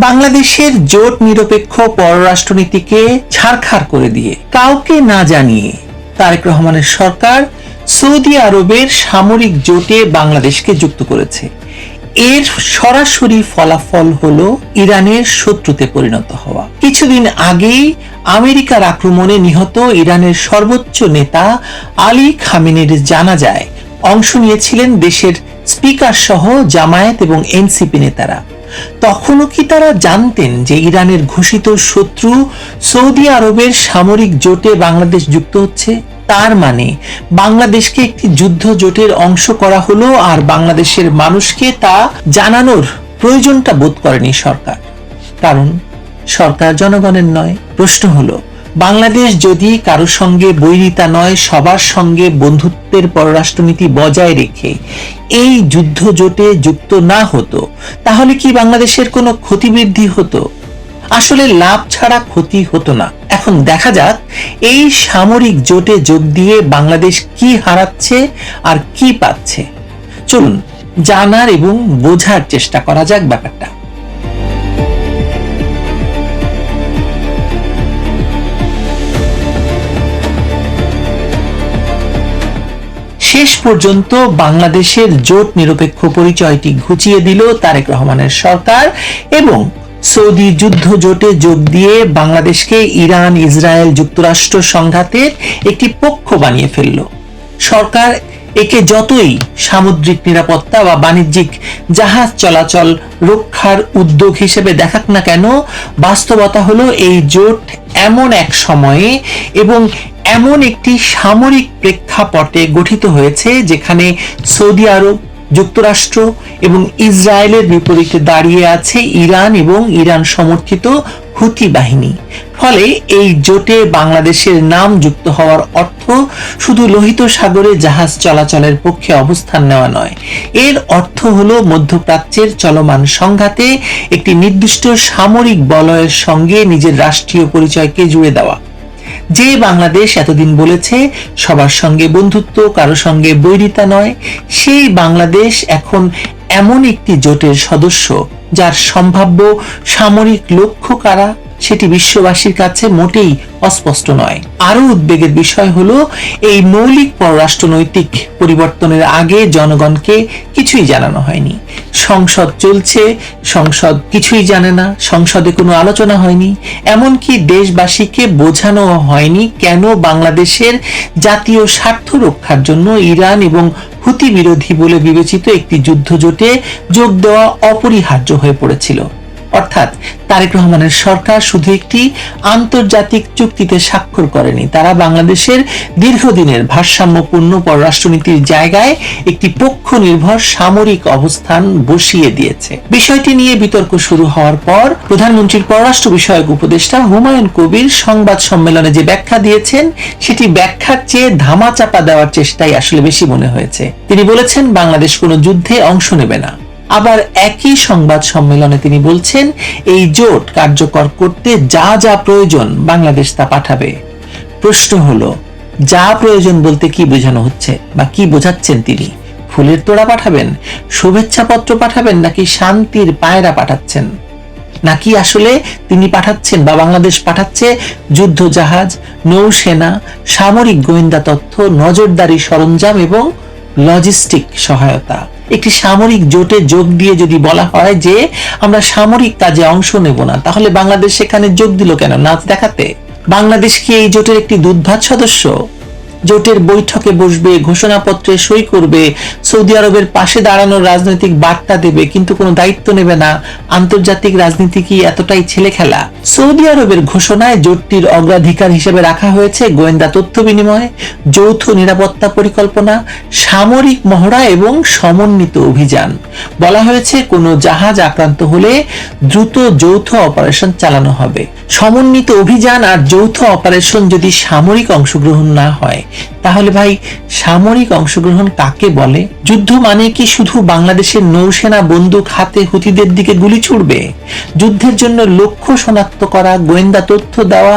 বাংলাদেশের জোট নিরপেক্ষ পররাষ্ট্রনীতিকে ছারখার করে দিয়ে কাউকে না জানিয়ে তারেক রহমানের সরকার সৌদি আরবের সামরিক জোটে বাংলাদেশকে যুক্ত করেছে। এর সরাসরি ফলাফল হলো ইরানের শত্রুতে পরিণত হওয়া। কিছুদিন আগেই আমেরিকার আক্রমণে নিহত ইরানের সর্বোচ্চ নেতা আলী খামেনির জানাজায় অংশ নিয়েছিলেন দেশের স্পিকার সহ জামায়াত এবং এনসিপি নেতারা। তখনও কি তারা জানতেন যে ইরানের ঘোষিত শত্রু সৌদি আরবের সামরিক জোটে বাংলাদেশ যুক্ত হচ্ছে? তার মানে বাংলাদেশকে একটি যুদ্ধ জোটের অংশ করা হলো, আর বাংলাদেশের মানুষকে তা জানানোর প্রয়োজনটা বোধ করেনি সরকার। কারণ সরকার জনগণের নয়। প্রশ্ন হলো, বাংলাদেশ যদি কারো সঙ্গে বৈরিতা নয়, সবার সঙ্গে বন্ধুত্বের পররাষ্ট্রনীতি বজায় রেখে এই যুদ্ধ জোটে যুক্ত না হতো, তাহলে কি বাংলাদেশের কোনো ক্ষতিবৃদ্ধি হতো? আসলে লাভ ছাড়া ক্ষতি হতো না। এখন দেখা যাক এই সামরিক জোটে যোগ দিয়ে বাংলাদেশ কি হারাচ্ছে আর কি পাচ্ছে। চলুন জানার এবং বোঝার চেষ্টা করা যাক ব্যাপারটা। শেষ পর্যন্ত বাংলাদেশের জোট নিরপেক্ষ পরিচয়টি ঘুচিয়ে দিল তারেক রহমানের সরকার এবং সৌদি যুদ্ধ জোটে যোগ দিয়ে বাংলাদেশকে ইরান, ইসরায়েল, যুক্তরাষ্ট্র সংঘাতের একটি পক্ষ বানিয়ে ফেলল। সরকার একে যতই সামুদ্রিক নিরাপত্তা বা বাণিজ্যিক জাহাজ চলাচল রক্ষার উদ্যোগ হিসেবে দেখাক না কেন, বাস্তবতা হলো এই জোট এমন এক সময়ে এবং এমন একটি সামরিক প্রেক্ষাপটে গঠিত হয়েছে যেখানে সৌদি আরব, যুক্তরাষ্ট্র এবং ইসরায়েলের বিপরীতে দাঁড়িয়ে আছে ইরান এবং ইরান সমর্থিত হুতি বাহিনী। ফলে এই জোটে বাংলাদেশের নাম যুক্ত হওয়ার অর্থ শুধু লোহিত সাগরে জাহাজ চলাচলের পক্ষে অবস্থান নেওয়া নয়। এর অর্থ হলো মধ্যপ্রাচ্যের চলমান সংঘাতে একটি নির্দিষ্ট সামরিক বলয়ের সঙ্গে নিজের রাষ্ট্রীয় পরিচয়কে জুড়ে দেওয়া। যে বাংলাদেশ এতদিন বলেছে সবার সঙ্গে বন্ধুত্ব, কারো সঙ্গে বৈরিতা নয়, সেই বাংলাদেশ এখন এমন একটি জোটের সদস্য যার সম্ভাব্য সামরিক লক্ষ্য কারা সেটি বিশ্ববাসীর কাছে মোটেই অস্পষ্ট নয়। আরো উদ্বেগের বিষয় হলো এই মৌলিক পররাষ্ট্রনৈতিক পরিবর্তনের আগে জনগণকে কিছুই জানানো হয়নি। সংসদ চলছে, সংসদ কিছুই জানে না, সংসদে কোনো আলোচনা হয়নি, এমনকি দেশবাসীকে বোঝানো হয়নি কেন বাংলাদেশের জাতীয় স্বার্থ রক্ষার জন্য ইরান এবং হুতি বিরোধী বলে বিবেচিত একটি যুদ্ধ জোটে যোগ দেওয়া অপরিহার্য হয়ে পড়েছিল। অর্থাৎ তারেক রহমানের সরকার শুধু একটি আন্তর্জাতিক চুক্তিতে স্বাক্ষর করেনি, তারা বাংলাদেশের দীর্ঘদিনের ভারসাম্যপূর্ণ পররাষ্ট্রনীতির জায়গায় একটি পক্ষ নির্ভর সামরিক অবস্থান বসিয়ে দিয়েছে। বিষয়টি নিয়ে বিতর্ক শুরু হওয়ার পর প্রধানমন্ত্রীর পররাষ্ট্র বিষয়ক উপদেষ্টা হুমায়ুন কবির সংবাদ সম্মেলনে যে ব্যাখ্যা দিয়েছেন সেটি ব্যাখ্যার চেয়ে ধামাচাপা দেওয়ার চেষ্টাই আসলে বেশি মনে হয়েছে। তিনি বলেছেন বাংলাদেশ কোনো যুদ্ধে অংশ নেবে না। আবার একই সংবাদ সম্মেলনে তিনি বলছেন এই জোট কার্যকর করতে যা যা প্রয়োজন বাংলাদেশ তা পাঠাবে। প্রশ্ন হলো, যা প্রয়োজন বলতে কি বোঝানো হচ্ছে বা কি বোঝাচ্ছেন তিনি? ফুলের তোড়া পাঠাবেন, শুভেচ্ছা পত্র পাঠাবেন, নাকি শান্তির পায়রা পাঠাচ্ছেন? নাকি আসলে তিনি পাঠাচ্ছেন বা বাংলাদেশ পাঠাচ্ছে যুদ্ধ জাহাজ, নৌসেনা, সামরিক গোয়েন্দা তথ্য, নজরদারি সরঞ্জাম এবং লজিস্টিক সহায়তা? একটি সামরিক জোটে যোগ দিয়ে যদি বলা হয় যে আমরা সামরিক কাজে অংশ নেব না, তাহলে বাংলাদেশ সেখানে যোগ দিল কেন? নাচ দেখাতে? বাংলাদেশ কি এই জোটের একটি দুধভাত সদস্য? জোটের বৈঠকে বসবে, ঘোষণাপত্রে সই করবে, সৌদি আরবের পাশে দাঁড়ানোর রাজনৈতিক বার্তা দেবে, কিন্তু কোনো দায়িত্ব নেবে না। আন্তর্জাতিক রাজনীতি কি এতটাই ছেলে খেলা? সৌদি আরবের ঘোষণায় জোটটির অগ্রাধিকার হিসেবে রাখা হয়েছে গোয়েন্দা তথ্য বিনিময়, যৌথ নিরাপত্তা পরিকল্পনা, সামরিক মহড়া এবং সমন্বিত অভিযান। বলা হয়েছে কোনো জাহাজ আক্রান্ত হলে দ্রুত যৌথ অপারেশন চালানো হবে। সমন্বিত অভিযান আর যৌথ অপারেশন যদি সামরিক অংশগ্রহণ না হয়, তাহলে ভাই সামরিক অংশগ্রহণ কাকে বলে? যুদ্ধ মানে কি শুধু বাংলাদেশের নৌসেনা বন্দুক হাতে হুতিদের দিকে গুলি ছুড়বে? যুদ্ধের জন্য লক্ষ্য শনাক্ত করা, গোয়েন্দা তথ্য দেওয়া,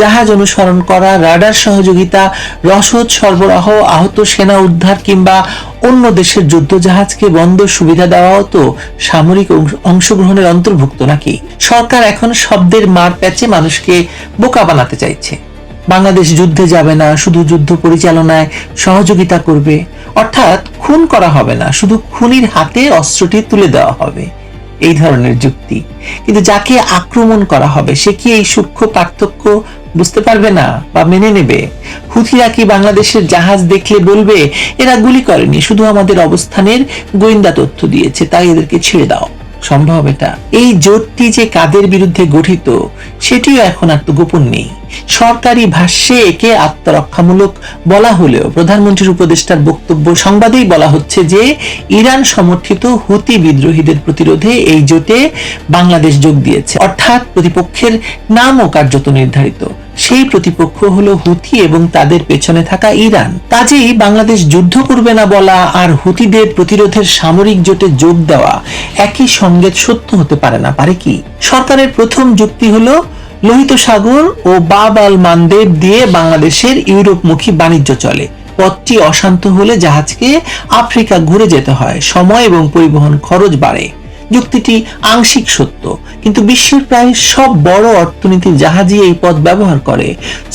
জাহাজ অনুসরণ করা, রাডার সহযোগিতা, রসদ সরবরাহ, আহত সেনা উদ্ধার কিংবা অন্য দেশের যুদ্ধ জাহাজকে বন্দর সুবিধা দেওয়াও তো সামরিক অংশগ্রহণের অন্তর্ভুক্ত নাকি? সরকার এখন শব্দের মার প্যাচে মানুষকে বোকা বানাতে চাইছে। বাংলাদেশ যুদ্ধে যাবে না, শুধু যুদ্ধ পরিচালনায় সহযোগিতা করবে, অর্থাৎ খুন করা হবে না, শুধু খুনির হাতে অস্ত্রটি তুলে দেওয়া হবে, এই ধরনের যুক্তি। কিন্তু যাকে আক্রমণ করা হবে সে কি এই সূক্ষ্ম পার্থক্য বুঝতে পারবে না বা মেনে নেবে? হুথিরা কি বাংলাদেশের জাহাজ দেখলে বলবে এরা গুলি করেনি, শুধু আমাদের অবস্থানের গোয়েন্দা তথ্য দিয়েছে, তাই এদেরকে ছেড়ে দাও? সম্ভব এটা? এই জোটটি যে কাদের বিরুদ্ধে গঠিত সেটিও এখন আর তো গোপন নেই। সরকারি ভাষ্যে একে আত্মরক্ষামূলক বলা হলেও প্রধানমন্ত্রীর উপদেষ্টার বক্তব্য সংবাদেই বলা হচ্ছে যে ইরান সমর্থিত হুতি বিদ্রোহীদের প্রতিরোধে এই জোটে বাংলাদেশ যোগ দিয়েছে, অর্থাৎ প্রতিপক্ষের নামও কার্যত নির্ধারিত। সেই প্রতিপক্ষ হলো হুতি এবং তাদের পেছনে থাকা ইরান। কাজেই বাংলাদেশ যুদ্ধ করবে না বলা আর হুতিদের প্রতিরোধের সামরিক জোটে যোগ দেওয়া একই সঙ্গে সত্য হতে পারে না, পারে কি? সরকারের প্রথম যুক্তি হলো লোহিত সাগর ও বাব আল মানদেব দিয়ে বাংলাদেশের ইউরোপমুখী বাণিজ্য চলে, পথটি অশান্ত হলে জাহাজকে আফ্রিকা ঘুরে যেতে হয়, সময় এবং পরিবহন খরচ বাড়ে। যুক্তিটি আংশিক সত্য, কিন্তু বিশ্বের প্রায় সব বড় অর্থনীতির জাহাজই এই পথ ব্যবহার করে।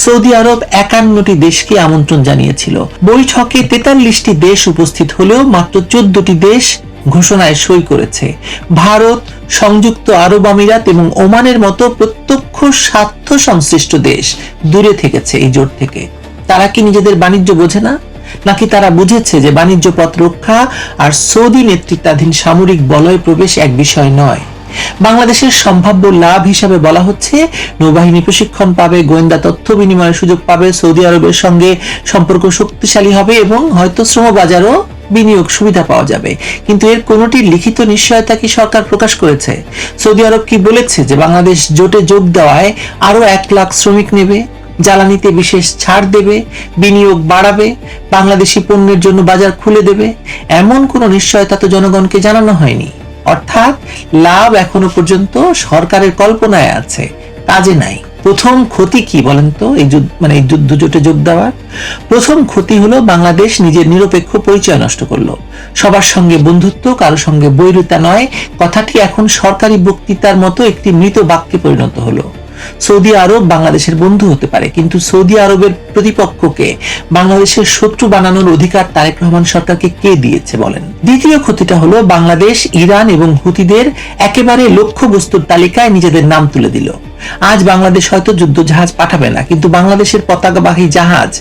সৌদি আরব 51টি দেশকে আমন্ত্রণ জানিয়েছিল। বৈঠকে 43টি দেশ উপস্থিত হলেও মাত্র 14টি দেশ ঘোষণায় সই করেছে। ভারত, সংযুক্ত আরব আমিরাত এবং ওমানের মতো প্রত্যক্ষ স্বার্থ সংশ্লিষ্ট দেশ দূরে থেকেছে এই জোট থেকে। তারা কি নিজেদের বাণিজ্য বোঝে না, নাকি তারা বুঝেছে যে বাণিজ্য পথ রক্ষা আর সৌদি নেতৃত্বাধীন সামরিক বলয় প্রবেশ এক বিষয় নয়? বাংলাদেশের সম্ভাব্য লাভ হিসাবে বলা হচ্ছে নৌবাহিনী প্রশিক্ষণ পাবে, গোয়েন্দা তথ্য বিনিময়ের সুযোগ পাবে, সৌদি আরবের সঙ্গে সম্পর্ক শক্তিশালী হবে এবং হয়তো শ্রমবাজারও বিনিয়োগ সুবিধা পাওয়া যাবে। কিন্তু এর কোনোটির লিখিত নিশ্চয়তা কি সরকার প্রকাশ করেছে? সৌদি আরব কি বলেছে যে বাংলাদেশ জোটে যোগ দেওয়ায় আরো 1 লাখ শ্রমিক নেবে, জ্বালানিতে বিশেষ ছাড় দেবে, বিনিয়োগ বাড়াবে, বাংলাদেশি পণ্যের জন্য বাজার খুলে দেবে? এমন কোনো নিশ্চয়তা তো জনগণকে জানানো হয়নি। অর্থাৎ লাভ এখনো পর্যন্ত সরকারের কল্পনায় আছে, কাজে নাই। প্রথম ক্ষতি কি বলেন তো এই যুদ্ধ জোটে যোগ দেওয়ার? প্রথম ক্ষতি হলো বাংলাদেশ নিজের নিরপেক্ষ পরিচয় নষ্ট করলো। সবার সঙ্গে বন্ধুত্ব, কারো সঙ্গে বৈরিতা নয় কথাটি এখন সরকারি বক্তৃতার মতো একটি মৃত বাক্যে পরিণত হলো। সৌদি আরব বাংলাদেশের বন্ধু হতে পারে, কিন্তু সৌদি আরবের প্রতিপক্ষকে বাংলাদেশের শত্রু বানানোর অধিকার তারেক রহমান সরকারকে কে দিয়েছে বলেন? দ্বিতীয় ক্ষতিটা হলো বাংলাদেশ ইরান এবং হুতিদের একেবারে লক্ষ্যবস্তুর তালিকায় নিজেদের নাম তুলে দিল। আজ বাংলাদেশ হয়তো যুদ্ধ জাহাজ পাঠাবে না, কিন্তু বাংলাদেশের পতাকাবাহী জাহাজ,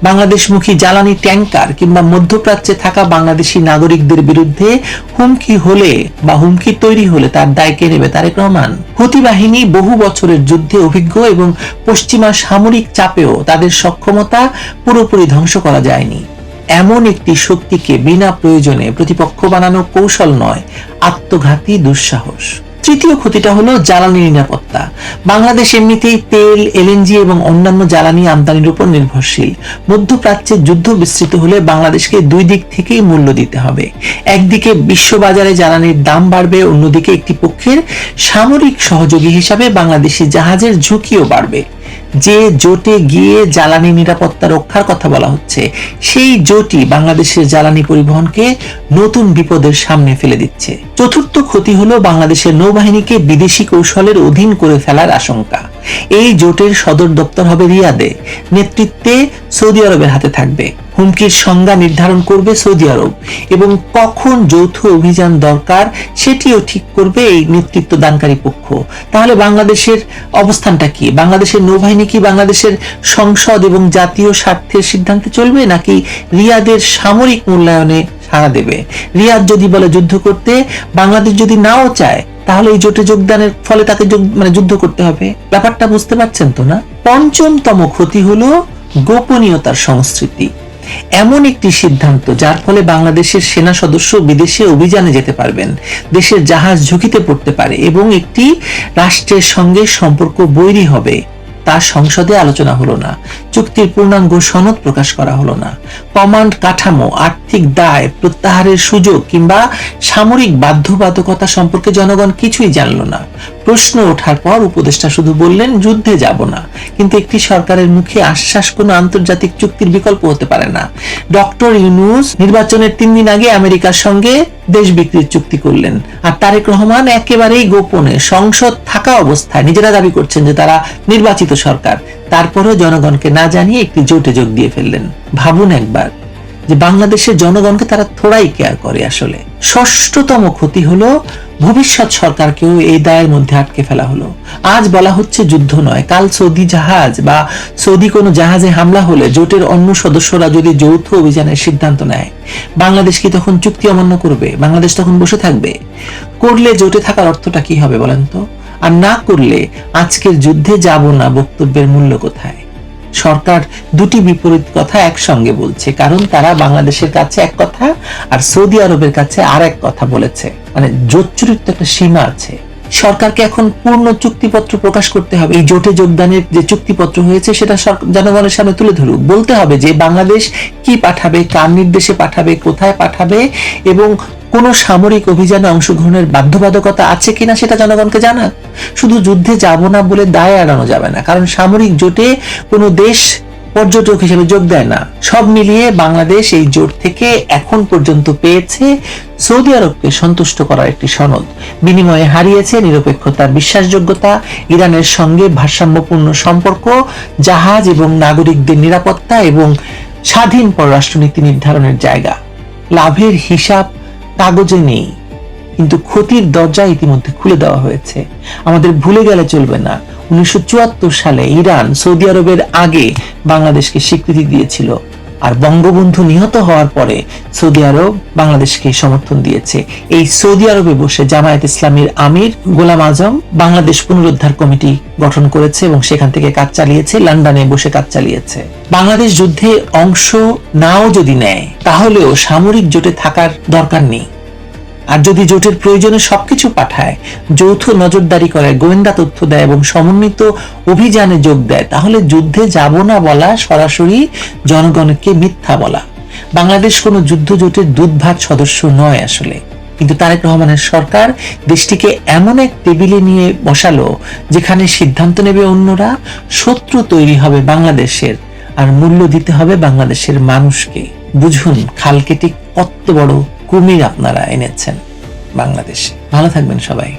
বাংলাদেশমুখী জ্বালানি ট্যাঙ্কার কিংবা মধ্যপ্রাচ্যে থাকা বাংলাদেশি নাগরিকদের বিরুদ্ধে হুমকি হলে বা হুমকি তৈরি হলে তার দায় কে নেবে? তারেক রহমান। হুতি বাহিনী বহু বছরের যুদ্ধে অভিজ্ঞ এবং পশ্চিমা সামরিক চাপেও তাদের সক্ষমতা পুরোপুরি ধ্বংস করা যায়নি। এমন একটি শক্তিকে বিনা প্রয়োজনে প্রতিপক্ষ বানানো কৌশল নয়, আত্মঘাতী দুঃসাহস। তৃতীয় ক্ষতিটা হলো জ্বালানি নিরাপত্তা। বাংলাদেশ এমনিতেই তেল, এলএনজি এবং অন্যান্য জ্বালানি আমদানির উপর নির্ভরশীল। মধ্যপ্রাচ্যে যুদ্ধ বিস্তৃত হলে বাংলাদেশকে দুই দিক থেকেই মূল্য দিতে হবে। একদিকে বিশ্ববাজারে জ্বালানির দাম বাড়বে, অন্যদিকে একটি পক্ষের সামরিক সহযোগী হিসাবে বাংলাদেশি জাহাজের ঝুঁকিও বাড়বে। যে জোটে গিয়ে জ্বালানি নিরাপত্তা রক্ষার কথা বলা হচ্ছে, সেই জোটই বাংলাদেশের জ্বালানি পরিবহনকে নতুন বিপদের সামনে ফেলে দিচ্ছে। চতুর্থ ক্ষতি হলো বাংলাদেশের নৌবাহিনীকে বিদেশি কৌশলের অধীন করে ফেলার আশঙ্কা। এই জোটের সদর দপ্তর হবে রিয়াদে, নেতৃত্বে সৌদি আরবের হাতে থাকবে। হুমকির সংজ্ঞা নির্ধারণ করবে সৌদি আরব এবং কখন যৌথ অভিযান দরকার সেটিও ঠিক করবে এই নেতৃত্ব দানকারী পক্ষ। তাহলে বাংলাদেশের অবস্থানটা কি? বাংলাদেশের নৌবাহিনী কি বাংলাদেশের সংসদ এবং জাতীয় স্বার্থের সিদ্ধান্তে চলবে, নাকি রিয়াদের সামরিক মূল্যায়নে সাড়া দেবে? রিয়াদ যদি বলে যুদ্ধ করতে, বাংলাদেশ যদি নাও চায়, তাহলে এই জোটে যোগদানের ফলে তাকে যুদ্ধ করতে হবে। ব্যাপারটা বুঝতে পারছেন তো না? পঞ্চমতম ক্ষতি হলো গোপনীয়তার সংস্কৃতি। এমন একটি সিদ্ধান্ত যার ফলে বাংলাদেশের সেনা সদস্য বিদেশে অভিযানে যেতে পারবেন, দেশের জাহাজ ঝুঁকিতে পড়তে পারে এবং একটি রাষ্ট্রের সঙ্গে সম্পর্ক বৈরী হবে, তা সংসদে আলোচনা হলো না, চুক্তির পূর্ণাঙ্গ সনদ প্রকাশ করা হলো না, কমান্ড কাঠামো, আর্থিক দায় প্রত্যাহারের সুযোগ কিংবা সামরিক বাধ্যবাধকতা সম্পর্কে জনগণ কিছুই জানল না। প্রশ্ন ওঠার পর উপদেষ্টা শুধু বললেন যুদ্ধে যাব না, কিন্তু একটি সরকারের মুখে আশ্বাস কোনো আন্তর্জাতিক চুক্তির বিকল্প হতে পারে না। ডক্টর ইউনূস নির্বাচনের 3 দিন আগে আমেরিকার সঙ্গে দেশ বিক্রির চুক্তি করলেন, আর তারেক রহমান একেবারেই গোপনে সংসদ থাকা অবস্থায় নিজেরা দাবি করছেন যে তারা নির্বাচিত সরকার, তারপরেও জনগণকে না জানিয়ে একটি জোটে যোগ দিয়ে ফেললেন। ভাবুন একবার যে বাংলাদেশের জনগণকে তারা থোড়াই কেয়ার করে। আসলে ষষ্ঠতম ক্ষতি হলো ভবিষ্যৎ সরকারকেও এই দায়ের মধ্যে আটকে ফেলা হলো। আজ বলা হচ্ছে যুদ্ধ নয়, কাল সৌদি জাহাজ বা সৌদি কোনো জাহাজে হামলা হলে জোটের অন্য সদস্যরা যদি যৌথ অভিযানের সিদ্ধান্ত নেয়, বাংলাদেশ কি তখন চুক্তি অমান্য করবে? বাংলাদেশ তখন বসে থাকবে? করলে জোটে থাকার অর্থটা কি হবে বলেন তো? আর না করলে আজকের যুদ্ধে যাব না বক্তব্যের মূল্য কোথায়? সরকার দুটি বিপরীত কথা একসঙ্গে বলছে, কারণ তারা বাংলাদেশের কাছে এক কথা আর সৌদি আরবের কাছে আর এক কথা বলেছে। মানে জোটচুরির তো একটা সীমা আছে। সরকারকে এখন পূর্ণ চুক্তিপত্র প্রকাশ করতে হবে। এই জোটে যোগদানের যে চুক্তিপত্র হয়েছে সেটা জনগণের সামনে তুলে ধরুক। বলতে হবে যে বাংলাদেশ কি পাঠাবে, কার নির্দেশে পাঠাবে, কোথায় পাঠাবে এবং কোন সামরিক অভিযানে অংশগ্রহণের বাধ্যবাধকতা আছে কিনা সেটা জনগণকে জানাক। শুধু যুদ্ধে যাব না বলে দায় এড়ানো যাবে না, কারণ সামরিক জোটে কোনো দেশ পর্যটক হিসেবে যোগ দেয় না। সব মিলিয়ে বাংলাদেশ এই জোট থেকে এখন পর্যন্ত পেয়েছে সৌদি আরবকে সন্তুষ্ট করার একটি সনদ, বিনিময়ে হারিয়েছে নিরপেক্ষতার বিশ্বাসযোগ্যতা, ইরানের সঙ্গে ভারসাম্যপূর্ণ সম্পর্ক, জাহাজ এবং নাগরিকদের নিরাপত্তা এবং স্বাধীন পররাষ্ট্রনীতি নির্ধারণের জায়গা। লাভের হিসাব কাগজে নেই, কিন্তু ক্ষতির দরজা ইতিমধ্যে খুলে দেওয়া হয়েছে। আমাদের ভুলে গেলে চলবে না, 1974 সালে ইরান সৌদি আরবের আগে বাংলাদেশকে স্বীকৃতি দিয়েছিল, আর বঙ্গবন্ধু নিহত হওয়ার পরে সৌদি আরব বাংলাদেশকে সমর্থন দিয়েছে। এই সৌদি আরবে বসে জামায়াত ইসলামীর আমির গোলাম আজম বাংলাদেশ পুনরুদ্ধার কমিটি গঠন করেছে এবং সেখান থেকে কাজ চালিয়েছে, লন্ডনে বসে কাজ চালিয়েছে। বাংলাদেশ যুদ্ধে অংশ নাও যদি নেয়, তাহলেও সামরিক জোটে থাকার দরকার নেই। আর যদি জোটের প্রয়োজনে সবকিছু পাঠায়, যৌথ নজরদারি করে, গোয়েন্দা তথ্য দেয় এবং সমন্বিত অভিযানে যোগ দেয়, তাহলে যুদ্ধে যাব না বলা সরাসরি জনগণকে মিথ্যা বলা। বাংলাদেশ কোনো যুদ্ধ জোটের দুধ ভাত সদস্য নয় আসলে, কিন্তু তারেক রহমানের সরকার দেশটিকে এমন এক টেবিলে নিয়ে বসালো যেখানে সিদ্ধান্ত নেবে অন্যরা, শত্রু তৈরি হবে বাংলাদেশের, আর মূল্য দিতে হবে বাংলাদেশের মানুষকে। বুঝুন খাল কেটে কত বড় কুমির আপনারা এনেছেন বাংলাদেশে। ভালো থাকবেন সবাই।